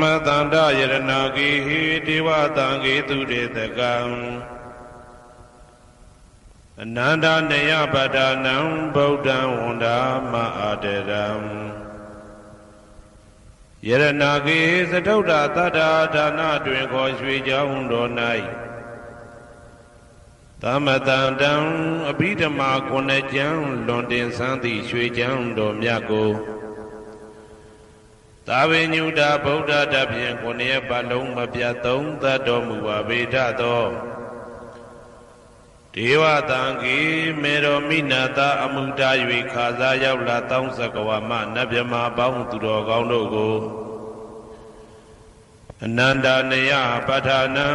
မတန္တယရဏဂိဟိဒေဝတံဂေတုရေတကံအနန္တနေယပဒနံဗုဒ္ဓံဝန္ဒာမအာတရံယရဏဂိသတုဒ္ဓတတ္ထာဒါနတွင်ခေါ်ရွှေကြောင်းတော်၌သမတန္တံအဘိဓမ္မာခုနှစ်ကျမ်းလွန်တင်ဆန်းသည့်ရွှေကြောင်းတော်မြတ်ကိုသာဝေညုတာဗုဒ္ဓတဖြင့်ခုနှစ်ပတ်လုံးမပြတ်သုံးသတ်တော်မူပါဗေဒသောဒေဝတံဂေမေရောမိနာတာအမှုတာ၍ခါစားရောက်လာတောင်းစကဝမနတ်မြမပေါင်းသူတော်ကောင်းတို့ကိုအနန္တနေယပဋ္ဌာနံ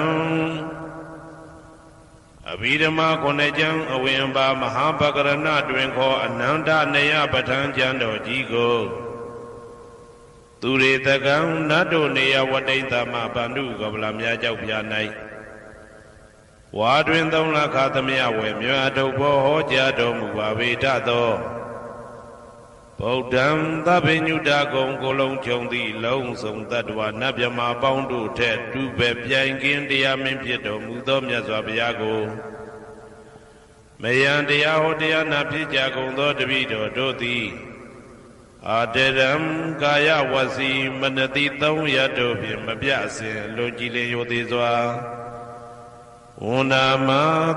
အဘိဓမ္မာခုနှစ်ကျမ်းအဝင်ပါမဟာပကရဏတွင်ခေါ်အနန္တနေယပဋ္ဌာန်းကျမ်းတော်ကြီးကိုသူရေတကံနတ်တို့နေယဝတ္တိတမဗန္ဓုကပလမြာကြောက်ပြ၌ဝါတွင်သုံးလခါသမယဝေမြတ်ထုတ်ဘောဟောကြားတော်မူပါဗေဒသောဗုဒ္ဓံသဗ္ဗညုတကုံကိုလုံးခြုံသည့်လုံးစုံတ attva နတ်မြမပေါင်းတို့ထက်တူပဲပြိုင်ကင်းတရားမင်းဖြစ်တော်မူသောမြတ်စွာဘုရားကိုမယံတရားဟောတရားနာဖြစ်ကြကုန်သောတပည့်တော်တို့သည်အာတရံကာယဝစီမနတိသုံးရတို့ဖြင့်မပြအစဉ်လွန်ကြည်လင်ရိုသေစွာဝန္ဒာမ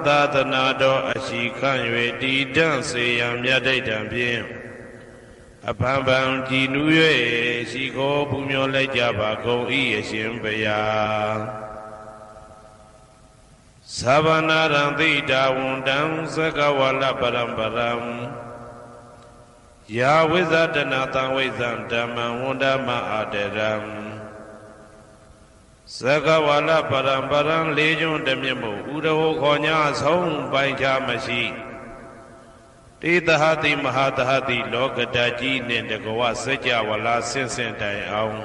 သာသနာတော်အရှိခန့်၍တည်တံ့စေရန်မြတ်ဒိဋ္ဌံဖြင့်အဖန်ဖန်ကြည်နူး၍ရှိခိုးပူမျောလိုက်ကြပါကုန်၏အရှင်ဘုရားသဗ္ဗနာရံတိတာဝန္တံသကဝလပရံပရံယာဝိဇ္ဇတနာတံဝိဇ္ဇံဓမ္မံဝန္ဒမအာတရံသကဝလပရံပရံလေးကျွန်းတမြတ်မို့ဥရဟောခေါ်ညာဆုံးပိုင်ခြားမရှိတေတဟတိမဟာတဟတိလောကတကြီးနှင့်တကဝစัจ java လာဆင့်ဆင့်တိုင်အောင်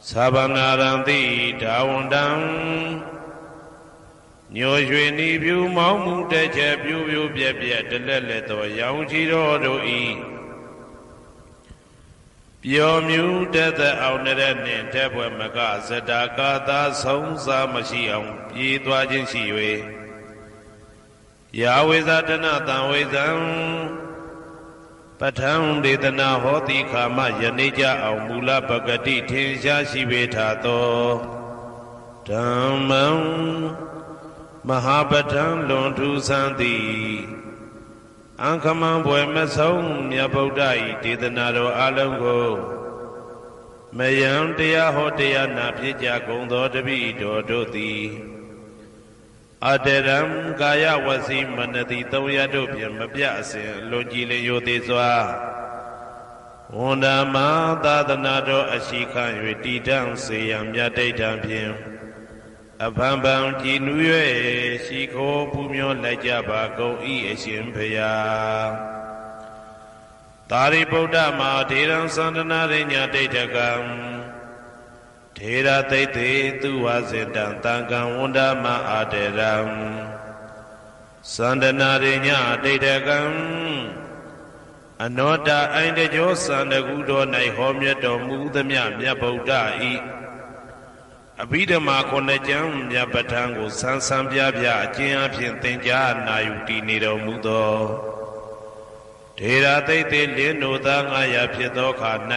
သဗ္ဗနာရံတိဒါဝန္တံညိုရွှေနီဖြူမောင်းမှုတဲ့ချက်ပြူပြူပြက်ပြက်တလက်လက်သောရောင်ချီတော်တို့ဤပျော်မြူတဲ့တဲ့အောင်တဲ့နှင့်တဲ့ဘွယ်မကဇတာကာသာဆုံးစားမရှိအောင်ပြေးသွားခြင်းရှိ၍ယာဝိဇာတနာတံဝိဇံပဋ္ဌံဒေသနာဟောတိခာမယနေ့ကြအောင်မူလပဂတိထင်ရှားရှိပေထသောဓမ္မံမဟာပဋ္ဌံလွန်ထူးဆန်းသည်အံခမံဘွယ်မဆုံးမြတ်ဗုဒ္ဓ၏ဒေသနာတော်အလုံးကိုမယံတရားဟောတရားနာဖြစ်ကြကုန်သောတပည့်တော်တို့သည်အတရံကာယဝစီမနတိသုံးရတို့ဖြင့်မပြအစဉ်လွန်ကြည်လင်ရိုသေစွာဝန္ဒာမသာသနာတော်အရှိခန့်၍တည်တံ့စေရန်မြတ်ဒိဋ္ဌံဖြင့်အဖန်ဖန်ကြည်နူး၍ရှိခိုးပူမျောလိုက်ကြပါကုန်၏အရှင်ဘုရားသာရိပုတ္တမဟာထေရံသန္တနာရိညာဒိဋ္ဌကံထေရသိတေသူဝါစေတံတံကံဝန္ဒမအာတရံသန္တနာရိညာဒိဋ္ဌကံအနောတအိုင်တကြောသန္တကုတော်၌ဟောမြတ်တော်မူသမျှမြတ်ဗုဒ္ဓဤအဘိဓမ္မာခုနှစ်ကျမ်းမြတ်ပဋ္ဌာန်းကိုဆန်းဆန်းပြပြအကျဉ်းအဖြစ်သင်ကြားနာယူတည်နေတော်မူသောထေရသိတေလင်းတို့သား900ဖြစ်သောခါ၌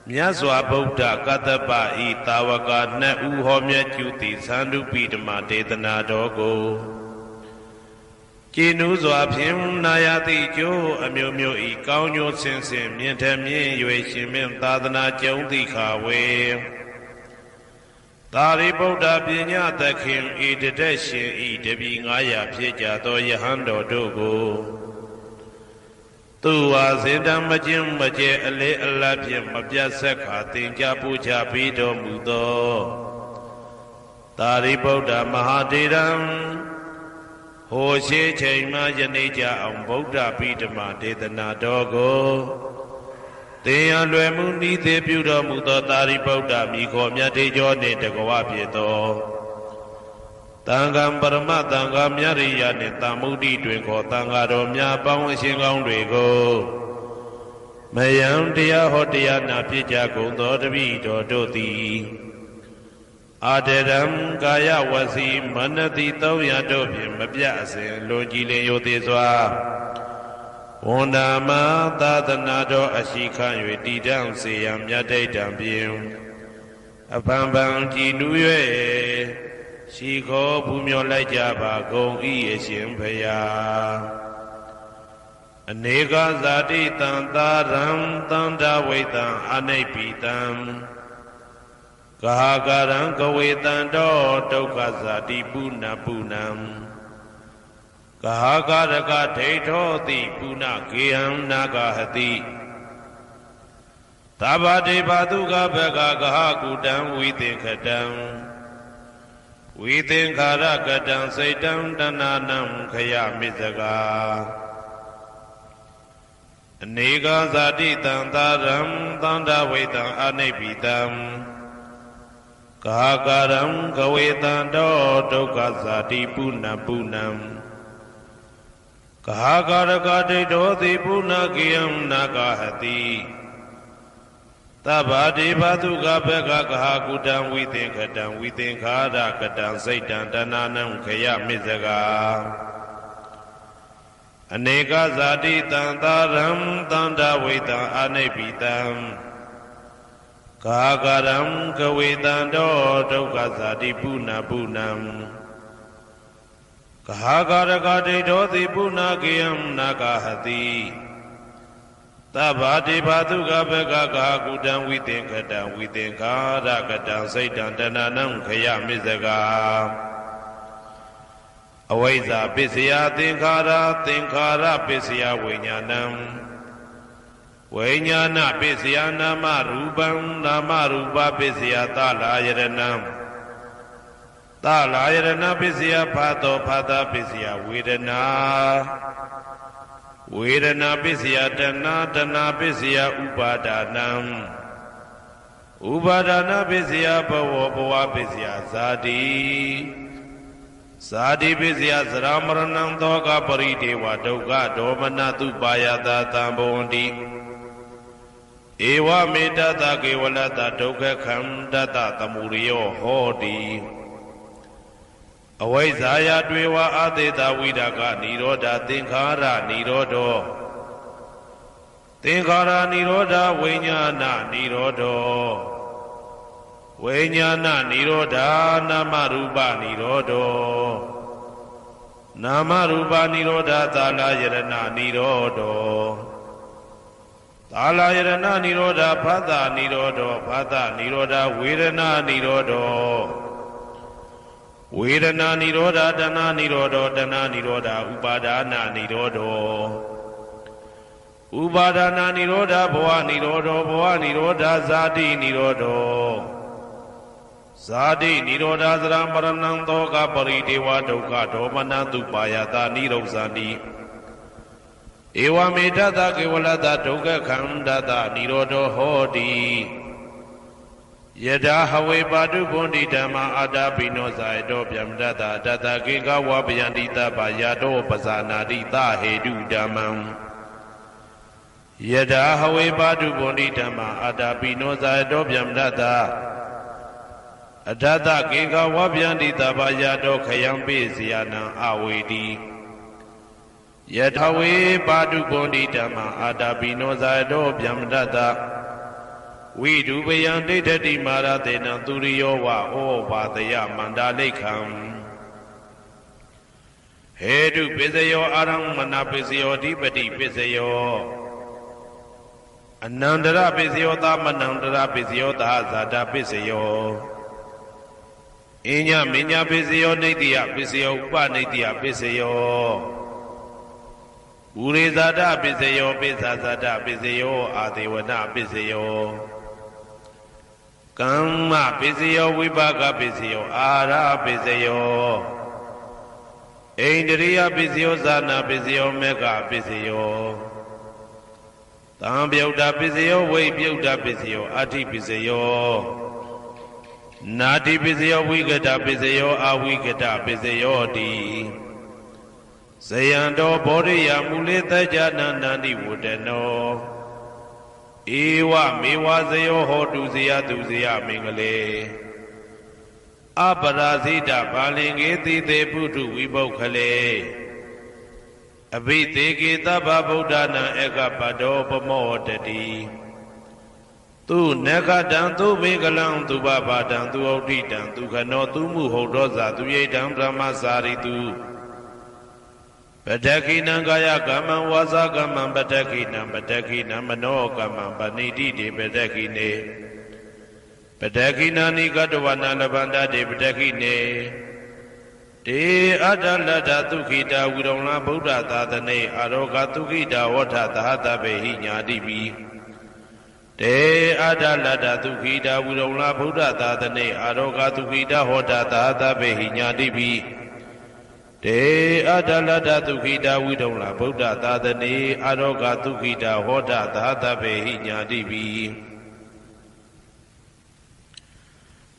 မြတ်စွာဘုရားကတ္တပဤတာဝကနှစ်ဦးဟောမြတ်ကျူသည်သန္ဓုပိဓမ္မာဒေသနာတော်ကိုကျင့်ဥစွာဖြင့်နာယတိကျိုးအမျိုးမျိုးဤကောင်းကျိုးဆင်းဆင်းမြင့်ထမြင့်၍ရှင်မင်းသာသနာကျုံတိခါဝေသာရိပုတ္တပညာသခင်ဤတတက်ရှင်ဤတပည့်900ဖြစ်ကြသောယဟန်တော်တို့ကိုသူဝါစေတံမခြင်းမကျဲအလေးအလတ်ဖြင့်မပြတ်ဆက်ခါသင်ကြားပူချပြီးတော်မူသောသာရိပုတ္တမဟာထေရံဟိုရှိချိန်မှယနေ့ကြအောင်ဗုဒ္ဓပိဓမ္မာဒေသနာတော်ကိုသင်ရလွယ်မှုဤသေးပြုတော်မူသောသာရိပုတ္တမိခေါ်မြတ်တေကျော်နှင့်တကဝဖြစ်သောတန်ခါပရမတန်ခါမြရိယနှင့်တာမုဒ္ဒိတွင်ခေါ်တန်ခါတော်များပေါင်းအရှင်ကောင်းတွေကို မယံတရားဟောတရားနာဖြစ်ကြကုန်သောတပည့်တော်တို့သည်အာတရံကာယဝစီမနတိ300တို့ဖြင့်မပြတ်အစဉ်လွန်ကြည်လင်ရိုသေစွာဝန်တာမသာသနာတော်အရှိခံ၍တည်တံ့စေရန်မြတ်တိတ်တံဖြင့်အဖန်ဖန်ကြည်နူး၍ရှိခေါ်ပူမျောလိုက်ကြပါကုန်၏အရှင်ဘုရားအနေကဇာတိတံသာရံတန္တဝိတံအနိပိတံဂဟာကရံကဝေတံတောဒုက္ခဇာတိပုဏ္ဏပုဏ္ဏံဂဟာကရကဒိဋ္ဌောတိပုဏ္ဏကေဟံနာဂဟတိသဗ္ဗတေဘာတုကဘဂဂဟကုတံဝိသင်္ခတံဝိသင်္ခာရကတံစိတ်တံတဏနံခယမိစကာအနေကဇာတိတံသာရံသန္တာဝိတံအနိပိတံကာကရံကဝေတံတောဒုက္ခဇာတိပုဏ္ဏပုဏ္ဏံကာကရကဒိဋ္ဌောတိပုဏ္ဏကေယံနာဂဟတိသဗ္ဗတေဘာတုကဘဂဂဟကုတံဝိသင်္ခတံဝိသင်္ခာရကတံစိတ်တံတဏနံခယမိစကာအနေကဇာတိတံသာရံသန္တာဝိတံအနိပိတံကာကရံကဝေတံတောဒုက္ခဇာတိပုဏ္ဏပုဏ္ဏံကာကရကဒိဋ္ဌောတိပုဏ္ဏကေယံနာဂဟတိသဗ္ဗတေဘာတုကဘဂဂဟကုတံဝိသင်္ခတံဝိသင်္ခာရကတံစိတ်တံတဏနံခယမိစကာအဝိဇ္ဇာပစ္စယသင်္ခါရသင်္ခါရပစ္စယဝိညာဏံဝိညာဏပစ္စယနာမရူပံနာမရူပပစ္စယသလာယရဏံသလာယရဏပစ္စယဖာတောဖာတာပစ္စယဝေဒနာဝေဒနာပစ္စယတဏတဏပစ္စယဥပါဒာနံဥပါဒနာပစ္စယဘဝဘဝပစ္စယဇာတိဇာတိပစ္စယသရမရဏံသောကပရိဒေဝဒုက္ခဒေါမနတုပါယတာတံဘဝန္တိဧဝမေတ္တကေဝလတဒုက္ခခန္တတသမုရိယောဟောတိအဝိဇ္ဇာယတွေဝအသေတဝိဒကနိရောဓသင်္ခါရနိရောဓောသင်္ခါရနိရောဓဝိညာဏနိရောဓောဝိညာဏနိရောဓနာမရူပနိရောဓောနာမရူပနိရောဓသာလယရဏနိရောဓောသာလယရဏနိရောဓဖသနိရောဓောဖသနိရောဓဝေဒနာနိရောဓောဝေဒနာနိရောဓတဏနိရောဓတဏနိရောဓဥပါဒာနာနိရောဓဥပါဒာနာနိရောဓဘဝနိရောဓဘဝနိရောဓဇာတိနိရောဓဇာတိနိရောဓသရမရဏံသောကပရိဒေဝဒုက္ခဒေါမနတုပါယတာနိရောဇာတိဧဝမေတ္တကေဝလတဒုက္ခခန္တတနိရောဓဟောတိယထာဟဝေပါတုဗုန်တိဓမ္မာအာတာပိနောဇာယတောဗျမတတတတကေကဝပယန္တိတပါယတောပဇာနာတိသဟေတုဓမ္မံယထာဟဝေပါတုဗုန်တိဓမ္မာအာတာပိနောဇာယတောဗျမတတအထတကေကဝပယန္တိတပါယတောခယံပိစီယနံအဝေတိယထာဝေပါတုဗုန်တိဓမ္မာအာတာပိနောဇာယတောဗျမတတဝိဒုပယံဒိဋ္ဌတိမာရတေနံသူရိယောဝဩဘာတယမန္တာလိခံဟေတုပစ္စယောအာရမဏပစ္စယောဓိပတိပစ္စယောအနန္တရပစ္စယောသမနန္တရပစ္စယောသာဇာတပစ္စယောအညမညပစ္စယောနိတ္တိယပစ္စယောဥပနိတ္တိယပစ္စယောဘူရိဇာတပစ္စယောပိစ္ဆာဇာတပစ္စယောအာဒေဝနပစ္စယောကမ္မပစ္စယောဝိပါကပစ္စယောအာရပစ္စယောဣန္ဒရိယပစ္စယောဇာနာပစ္စယောမေဃပစ္စယောသံပြုတ်တာပစ္စယောဝိပြုတ်တာပစ္စယောအဋ္ဌိပစ္စယောနာတိပစ္စယောဝိကတပစ္စယောအဝိကတပစ္စယောတိဇယံတောဘောရိယမူလေတ္တဇာနန္တိဝတ္တနော ဧဝမေဝဇယောဟောတုဇယတုဇယမင်္ဂလေအပရာဇိတဘာလင်္ကေတိတေပုထုဝိပုခ္ခလေအဘိသေကေသဗ္ဗဗုဒ္ဓနာဧကပတောပမောတတိသူနဂတံသူဘေကလံသူဘဘာတံသူဩဋ္ဌိတံသူခနောသူမှုဟုတ်သောဇာသူယေတံဗြဟ္မစာရိတုပတ္တခိနံကာယကမ္မံဝါစာကမ္မံပတ္တခိနံပတ္တခိနံမနောကမ္မံပဏိတိတေပတ္တခိနေပတ္တခိနာနိကတဝနာလဗန္တတေပတ္တခိနေတေအတ္တလတ္တသုခိတာဝိရုံလာဗုဒ္ဓသာသနေအာရောဂသုခိတာဝဋ္ဌသဟတဘေဟိညာတိပိတေအတ္တလတ္တသုခိတာဝိရုံလာဗုဒ္ဓသာသနေအာရောဂသုခိတာဟောတသဟတဘေဟိညာတိပိတေအတ္တလတ္တသုခိတာဝိရုံလာဗုဒ္ဓသာသနေအာရောဂသုခိတာဟောတသဟတဘေဟိညာတိပိ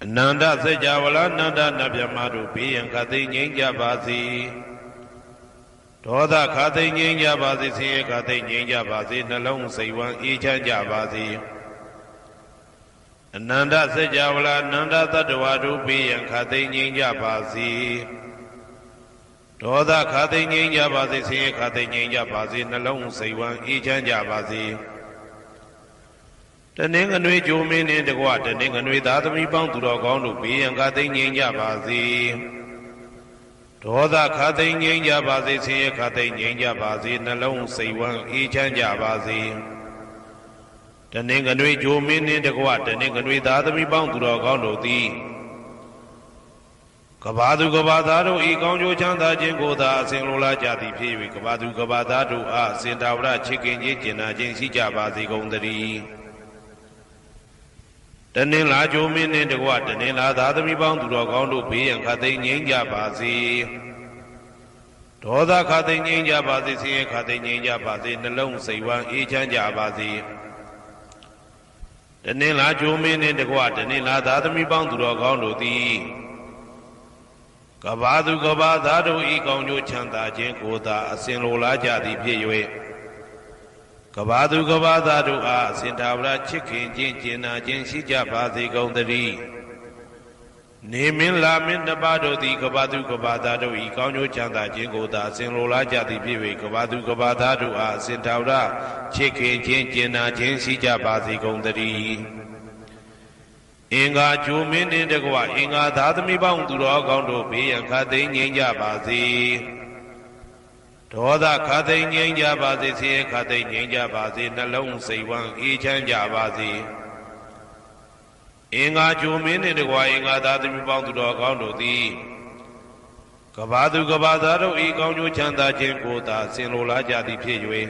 အနန္တစัจ java လာနန္ဒနဗျမတို့ဘေးရန်ခသိငြိမ်းကြပါစေဒေါသခသိငြိမ်းကြပါစေဆင်းရဲခသိငြိမ်းကြပါစေနှလုံးစိတ်ဝမ်းအေးချမ်းကြပါစေအနန္တစัจ java လာနန္ဒတတ္တဝါတို့ဘေးရန်ခသိငြိမ်းကြပါစေဒေါသခသိငြိမ်းကြပါစေဆင်းရဲခသိငြိမ်းကြပါစေနှလုံးစိတ်ဝမ်းအေးချမ်းကြပါစေတနင်္ဂနွေဂျိုမင်းနှင့်တကွတနင်္ဂနွေသားသမီးပေါင်းသူတော်ကောင်းတို့ဘေးရန်ခသိငြိမ်းကြပါစေဒေါသခသိငြိမ်းကြပါစေဆင်းရဲခသိငြိမ်းကြပါစေနှလုံးစိတ်ဝမ်းအေးချမ်းကြပါစေတနင်္ဂနွေဂျိုမင်းနှင့်တကွတနင်္ဂနွေသားသမီးပေါင်းသူတော်ကောင်းတို့သည်ကဘာသူကဘာသားတို့ဤကောင်းကျိုးချမ်းသာခြင်းကိုသာအစဉ်လိုလားကြသည်ဖြစ်၍ကဘာသူကဘာသားတို့အားစင်တာဝရချစ်ခင်ခြင်းကျင်နာခြင်းရှိကြပါစေကုန်သတည်းတနင်္လာဂျိုမင်းနှင့်တကွတနင်္လာသားသမီးပေါင်းသူတော်ကောင်းတို့ဘေးရန်ခသိငြိမ်းကြပါစေဒေါသခသိငြိမ်းကြပါစေဆင်းရဲခသိငြိမ်းကြပါစေနှလုံးစိတ်ဝမ်းအေးချမ်းကြပါစေတနင်္လာဂျိုမင်းနှင့်တကွတနင်္လာသားသမီးပေါင်းသူတော်ကောင်းတို့သည်ကဘာသူကဘာသားတို့ဤကောင်းကျိုးချမ်းသာခြင်းကိုသာအစဉ်လိုလားကြသည်ဖြစ်၍ကဘာသူကဘာသားတို့အားအစဉ်သာဝရချစ်ခင်ခြင်းကျင်နာခြင်းရှိကြပါစေကုန်သတည်းနေမင်းလာမင်းတပါတို့သည်ကဘာသူကဘာသားတို့ဤကောင်းကျိုးချမ်းသာခြင်းကိုသာအစဉ်လိုလားကြသည်ဖြစ်၍ကဘာသူကဘာသားတို့အားအစဉ်သာဝရချစ်ခင်ခြင်းကျင်နာခြင်းရှိကြပါစေကုန်သတည်းအင်္ဂါဂျိုမင်းနှင့်တကွအင်္ဂါသားသမီးပေါင်းသူတော်ကောင်းတို့ဘေးရန်ခသိငြိမ်းကြပါစေဒေါသခသိငြိမ်းကြပါစေဆင်းရဲခသိငြိမ်းကြပါစေနှလုံးစိတ်ဝမ်းအေးချမ်းကြပါစေအင်္ဂါဂျိုမင်းနှင့်တကွအင်္ဂါသားသမီးပေါင်းသူတော်ကောင်းတို့သည်ကဘာသူကဘာသားတို့ဤကောင်းကျိုးချမ်းသာခြင်းကိုသာဆင်လိုလားကြသည်ဖြစ်၍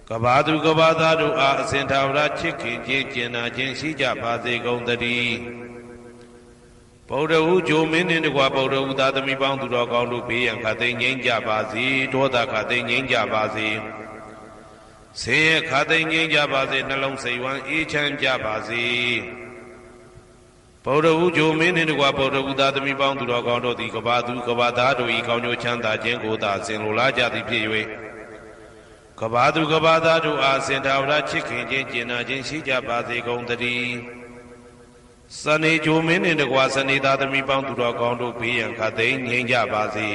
ကဘာသူကဘာသားတို့အားအစဉ်သာဝရချစ်ခင်ခြင်းကျင်နာခြင်းရှိကြပါစေကုန်သတည်းဗုဒ္ဓဟူဂျိုမင်းနှင့်တကွဗုဒ္ဓဟူသားသမီးပေါင်းသူတော်ကောင်းတို့ဘေးရန်ခသိငြိမ်းကြပါစေဒေါသခသိငြိမ်းကြပါစေဆင်းရဲခသိငြိမ်းကြပါစေနှလုံးစိတ်ဝမ်းအေးချမ်းကြပါစေဗုဒ္ဓဟူဂျိုမင်းနှင့်တကွဗုဒ္ဓဟူသားသမီးပေါင်းသူတော်ကောင်းတို့သည်ကဘာသူကဘာသားတို့ဤကောင်းကျိုးချမ်းသာခြင်းကိုသာဆင်လိုလားကြသည်ဖြစ်၍ကဘာသူကဘာသားတို့အားစင်တာဝရချစ်ခင်ခြင်းကျင်နာခြင်းရှိကြပါစေကုန်သတည်းစနေဂျိုမင်းနှင့်တကွစနေသားသမီးပေါင်းသူတော်ကောင်းတို့ဘေးရန်ခသိငြိမ်းကြပါစေ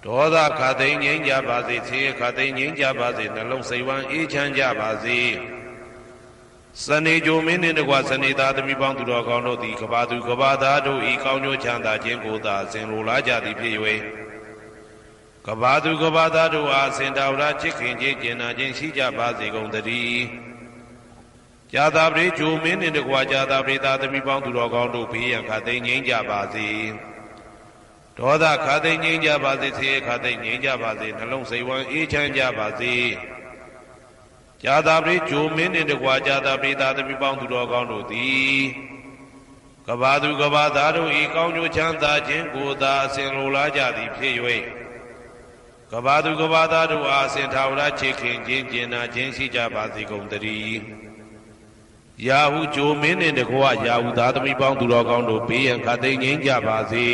ဒေါသခသိငြိမ်းကြပါစေဆင်းရဲခသိငြိမ်းကြပါစေနှလုံးစိတ်ဝမ်းအေးချမ်းကြပါစေစနေဂျိုမင်းနှင့်တကွစနေသားသမီးပေါင်းသူတော်ကောင်းတို့သည်ကဘာသူကဘာသားတို့ဤကောင်းကျိုးချမ်းသာခြင်းကိုသာဆင်လိုလားကြသည်ဖြစ်၍ကဘာသူကဘာသားတို့အားစင်တာဝရချစ်ခင်ခြင်းကျင်နာခြင်းရှိကြပါစေကုန်သတည်းဇာတာပရိဂျိုမင်းနှင့်တကွာဇာတာပရိသားသမီးပေါင်းသူတော်ကောင်းတို့ဘေးရန်ခသိငြိမ်းကြပါစေဒေါသခသိငြိမ်းကြပါစေဆင်းရဲခသိငြိမ်းကြပါစေနှလုံးစိတ်ဝမ်းအေးချမ်းကြပါစေဇာတာပရိဂျိုမင်းနှင့်တကွာဇာတာပရိသားသမီးပေါင်းသူတော်ကောင်းတို့သည်ကဘာသူကဘာသားတို့ဤကောင်းကျိုးချမ်းသာခြင်းကိုသာအစဉ်လိုလားကြသည်ဖြစ်၍ကဘာသူကဘာသားတို့အားစင်ထာဝရချစ်ခင်ခြင်းကျင်နာခြင်းရှိကြပါစေကုန်သတည်းယာဟုဂျိုမင်းနှင့်တကွယာဟုသားသမီးပေါင်းသူတော်ကောင်းတို့ဘေးရန်ခသိငြိမ်းကြပါစေ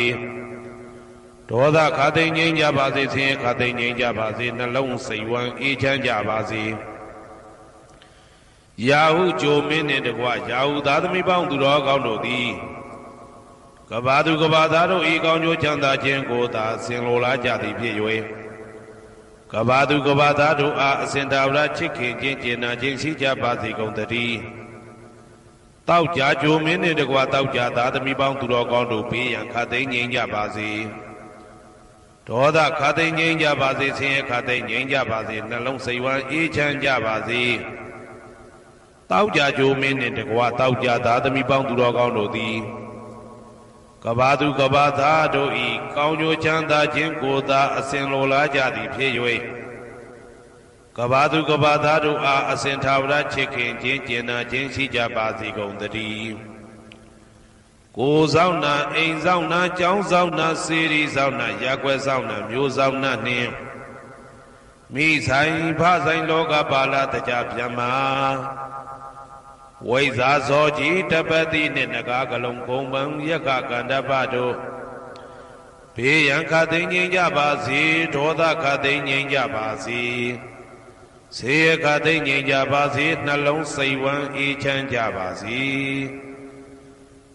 ဒေါသခသိငြိမ်းကြပါစေဆင်းရဲခသိငြိမ်းကြပါစေနှလုံးစိတ်ဝမ်းအေးချမ်းကြပါစေ ယာဟုဂျိုမင်းနှင့်တကွယာဟုသားသမီးပေါင်းသူတော်ကောင်းတို့သည်ကဘာသူကဘာသားတို့ဤကောင်းကျိုးချမ်းသာခြင်းကိုသာဆင်လိုလားကြသည်ဖြစ်၍ကဘာသူကဘာသားတို့အားအစဉ်တာဝရချစ်ခင်ခြင်းကျင်နာခြင်းရှိကြပါစေကုန်သတည်းတောက်ကြဂျိုမင်းနှင့်တကွတောက်ကြသားသမီးပေါင်းသူတော်ကောင်းတို့ဘေးရန်ခတ်သိမ်းငြိမ်းကြပါစေဒေါသခတ်သိမ်းငြိမ်းကြပါစေဆင်းရဲခတ်သိမ်းငြိမ်းကြပါစေနှလုံးစိတ်ဝမ်းအေးချမ်းကြပါစေတောက်ကြဂျိုမင်းနှင့်တကွတောက်ကြသားသမီးပေါင်းသူတော်ကောင်းတို့သည်ကဘာသူကဘာသားတို့ဤကောင်းကျိုးချမ်းသာခြင်းကိုသာအစဉ်လိုလားကြသည်ဖြစ်၍ကဘာသူကဘာသားတို့အားအစဉ်ထာဝရချစ်ခင်ခြင်းကျင်နာခြင်းရှိကြပါစေကုန်သတည်းကိုယ်ဆောင်နာအိမ်ဆောင်နာကျောင်းဆောင်နာစေရီဆောင်နာရက်ွယ်ဆောင်နာမျိုးဆောင်နာနှင့်မိဆိုင်ဖဆိုင်လောကပါဠတကြပြမဝိဇာဇောကြီးတပတိနှင့်နဂါကလုံးကုံပံယက္ခကန္တပတို့ဘေးရန်ခတ်သိမ်းငြိမ်းကြပါစေဒေါသခတ်သိမ်းငြိမ်းကြပါစေဆေးခတ်သိမ်းငြိမ်းကြပါစေနှလုံးစိတ်ဝမ်းအေးချမ်းကြပါစေ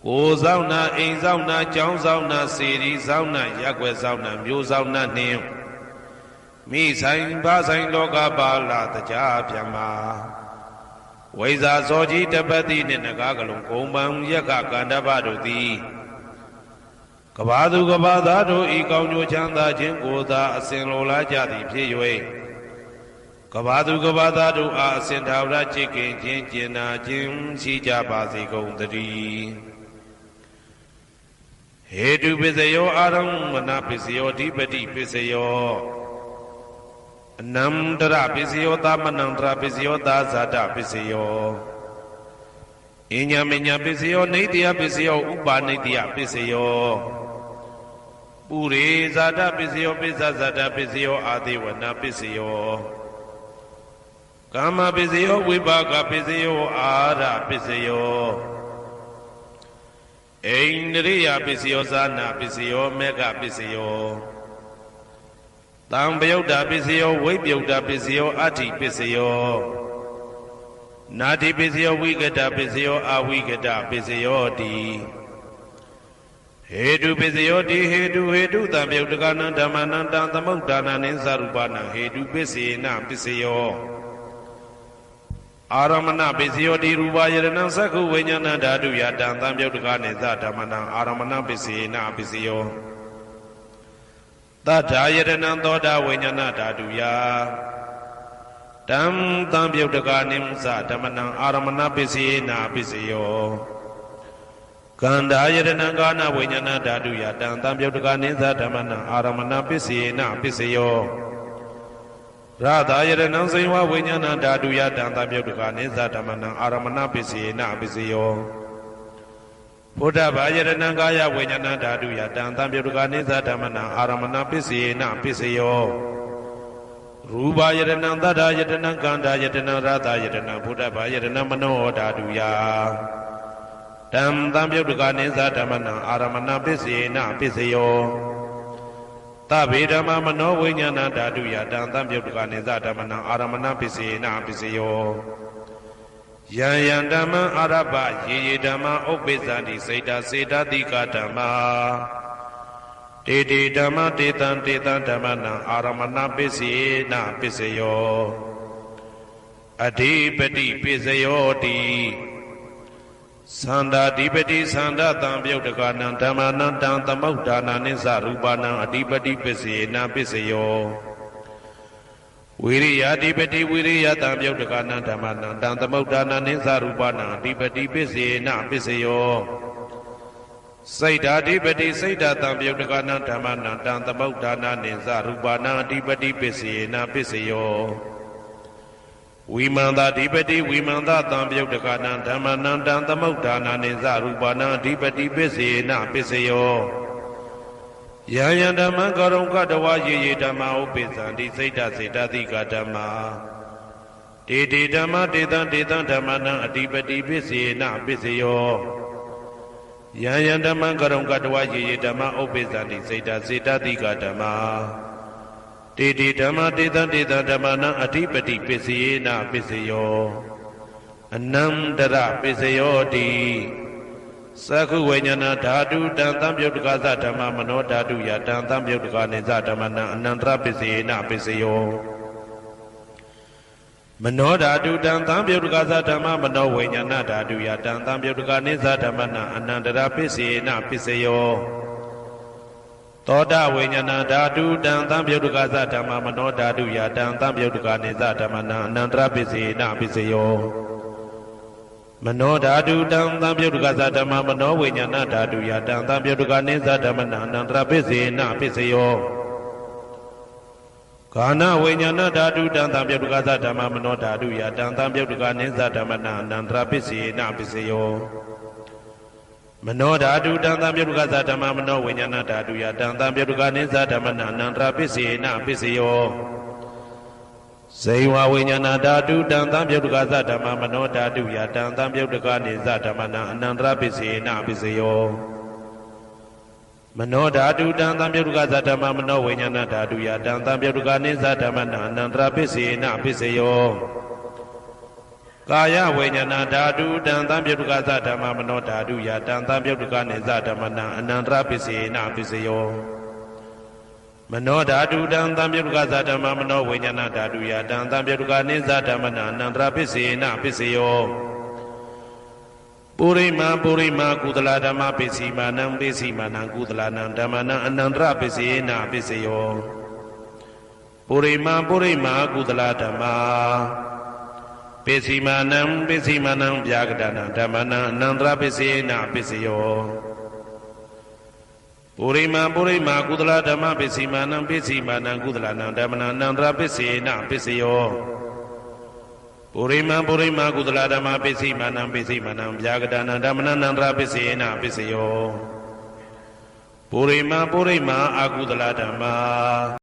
ကိုယ်ဆောင်နာအိမ်ဆောင်နာကျောင်းဆောင်နာစေရီဆောင်နာရက်ွယ်ဆောင်နာမျိုးဆောင်နာနှင့်မိဆိုင်ဖဆိုင်လောကပါဠတကြပြမဝိဇာဇောကြီးတပတိနှင့်နဂါကလုံးဂုံပံယက္ခကန္တပတို့သည်ကဘာသူကဘာသားတို့ဤကောင်းကျိုးချမ်းသာခြင်းကိုသာအစဉ်လိုလားကြသည်ဖြစ်၍ကဘာသူကဘာသားတို့အားအစဉ်ထာဝရချစ်ခင်ခြင်းကျင်နာခြင်းရှိကြပါစေကုန်သတည်းဟေတုပစ္စယောအာရမဏပစ္စယောဓိပတိပစ္စယောအနန္တရပစ္စယောသမနန္တရပစ္စယောသာဇာတပစ္စယောအညမညပစ္စယောနေတယပစ္စယောဥပါနေတယပစ္စယောပုရိဇာတပစ္စယောပိစ္ဆဇာတပစ္စယောအာဒေဝနာပစ္စယောကာမပစ္စယောဝိပါကပစ္စယောအာရပစ္စယောအိန္ဒရိယပစ္စယောဇာနာပစ္စယောမေဃပစ္စယောတံပယုတ်တာပစ္စယောဝိပယုတ်တာပစ္စယောအဋ္ဌိပစ္စယောနာတိပစ္စယောဝိကတပစ္စယောအဝိကတပစ္စယောတိဟေတုပစ္စယောတိဟေတုတံပယုတ်တကနံဓမ္မနံတံသမုဒ္ဒါနံနိသရူပနံဟေတုပစ္စေနပစ္စယောအာရမဏပစ္စယောတိရူပယရဏံသက္ခုဝိညာဏဓာတုယတံသံပယုတ်တကနိသဓမ္မနံအာရမဏပစ္စေနပစ္စယောသတ္ထာယတနံသောတာဝိညာဏဓာတုယတံသံပြုတ်တကနိမသဓမ္မနံအာရမဏပစ္စေနပစ္စယောကန္ဓာယတနံကာနဝိညာဏဓာတုယတံသံပြုတ်တကနိသဓမ္မနံအာရမဏပစ္စေနပစ္စယောရတာယတနံဇိဝဝိညာဏဓာတုယတံသံပြုတ်တကနိသဓမ္မနံအာရမဏပစ္စေနပစ္စယောဘုဒ္ဓဘာယတနံကာယဝိညာဏဓာတုယတံသံပြုတ်တကနိသဓမ္မနံအာရမဏပစ္စေနပစ္စယောရူပယတနံသတ္တယတနံကန္ဓာယတနံရတယတနံဘုဒ္ဓဘာယတနံမနောဓာတုယတံသံပြုတ်တကနိသဓမ္မနံအာရမဏပစ္စေနပစ္စယောသဗ္ဗေဓမ္မမနောဝိညာဏဓာတုယတံသံပြုတ်တကနိသဓမ္မနံအာရမဏပစ္စေနပစ္စယောယံယံဓမ္မအာရပယေယေဓမ္မဥပ္ပိသန္တိစေတစေတတိကဓမ္မာတေတေဓမ္မတေတံဓမ္မနံအာရမဏပစ္စေနပစ္စယောအဓိပတိပစ္စယောတိသန္တာဓိပတိသန္တာတံပြုတ်တကနံဓမ္မနံတံသမုဒ္ဒါနနိသရူပနံအဓိပတိပစ္စေနပစ္စယောဝိရိယဓိပတိဝိရိယတံပြုတ်တကနံဓမ္မနံတံသမုဒ္ဒါနနိသရူပနံအဓိပတိပစ္စေနပစ္စယောစိတ်ဓာဓိပတိစိတ်ဓာတံပြုတ်တကနံဓမ္မနံတံသမုဒ္ဒါနနိသရူပနံအဓိပတိပစ္စေနပစ္စယောဝိမန္တဓိပတိဝိမန္တတံပြုတ်တကနံဓမ္မနံတံသမုဒ္ဒါနနိသရူပနံအဓိပတိပစ္စေနပစ္စယောယံယံဓမ္မကရုံကတဝယေယေဓမ္မဥပ္ပိသန္တိစိတ်ဓာစေတသိကဓမ္မာတေတေဓမ္မတေတံဓမ္မနံအဓိပတိပစ္စေနပစ္စယောယံယံဓမ္မကရုံကတဝယေယေဓမ္မဥပ္ပိသန္တိစိတ်ဓာစေတသိကဓမ္မာတေတေဓမ္မတေတံဓမ္မနံအဓိပတိပစ္စေနပစ္စယော anandara pisayoti sakhu vijnana dhatu tantam yudhikasa dhamma mano dhatu ya tantam yudhikaniza dhammana anandara pisayena pisayo mano dhatu tantam yudhikasa dhamma mano vijnana dhatu ya tantam yudhikaniza dhammana anandara pisayena pisayo Toda vijnana dhatu tantam yudhikasa dhamma mano dhatu ya tantam yudhikaniza dhammana anandara pisayena pisayo Mano dhatu tantam yudhikasa dhamma mano vijnana dhatu ya tantam yudhikaniza dhammana anandara pisayena pisayo Kana vijnana dhatu tantam yudhikasa dhamma mano dhatu ya tantam yudhikaniza dhammana anandara pisayena pisayo Mano dhatu tantam yudhikasa dhamma mano vijnana dhatu ya tantam yudhikaniza dhammana anandara pisayena pisayo Seiwa vijnana dhatu tantam yudhikasa dhamma mano dhatu ya tantam yudhikaniza dhammana anandara pisayena pisayo Mano dhatu tantam yudhikasa dhamma mano vijnana dhatu ya tantam yudhikaniza dhammana anandara pisayena pisayo Kaya vijnana dhatu tantam yudhikasa dhamma mano dhatu ya tantam yudhikaniza dhammana anandara pisayena pisayo Mano dhatu tantam yudhikasa dhamma mano vijnana dhatu ya tantam yudhikaniza dhammana anandara pisayena pisayo Purima kudala dhamma pisimanang kudalanang dhammana anandara pisayena pisayo Purima kudala dhamma pisimanang vyagadana dhammana anandara pisayena pisayo Purima kudala dhamma pisimanang kudalanang dhammana anandara pisayena pisayo Purima kudala dhamma pisimanang vyagadana dhammana anandara pisayena pisayo Purima akudala dhamma